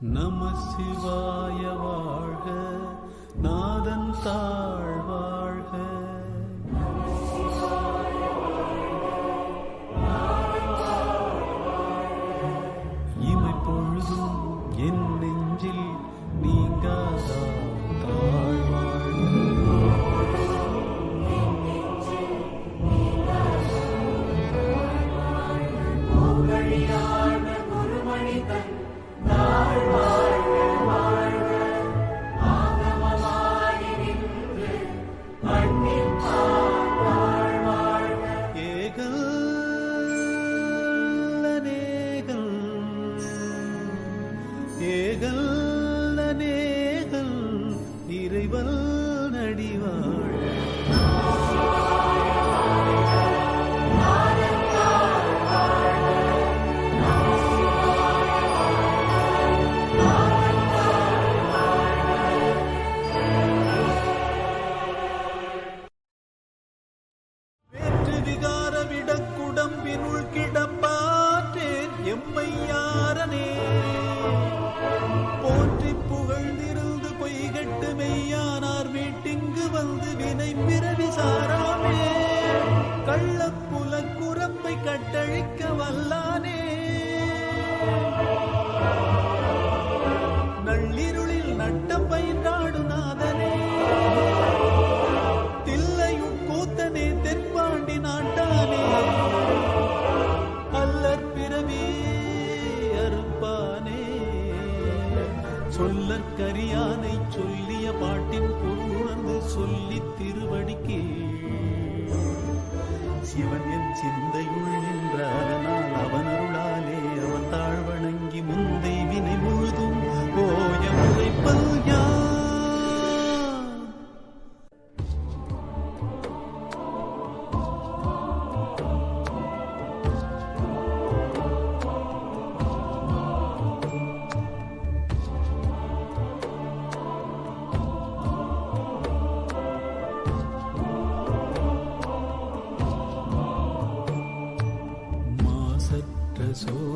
நம சிவாய வாழ்க, நாதன் தாழ் வாழ்க. இமை பொழுதும் என் நெஞ்சில் நீங்காதா தாழ் வாழ்க. ஏகல் அநேகல் இறைவன் நடிவாழ. வேற்று விகார விடக்குடம்பினுள் கிடப்பாற்றேன் எம்மையாரனே. போற்றி புகழ்ந்திருந்து பொய்கட்டு மெய்யானார் வீட்டிங்கு வந்து வினை பிறவி சாராமே. கள்ளப்புல குரம்பை கட்டழிக்க வல்லானே. நள்ளிருளில் நட்டம் பயின்றாடு நாதனே. தில்லையும் கூத்தனே தென்பாண்டி நாட்டானே. அல்லற் பிறவி அறுப்பானே. சொல்லற்கரியானை சொல்லிய பாட்டின் பொருளுணர்ந்து சொல்லி திருவடிக்கே. சிவன் என் சிந்தையுள் நின்ற அதனால் அவன் அருளாலே அவன் தாழ்வணங்கி முந்தை வினை முழுதும் ஓய உழைப்பல் யான். சோதியே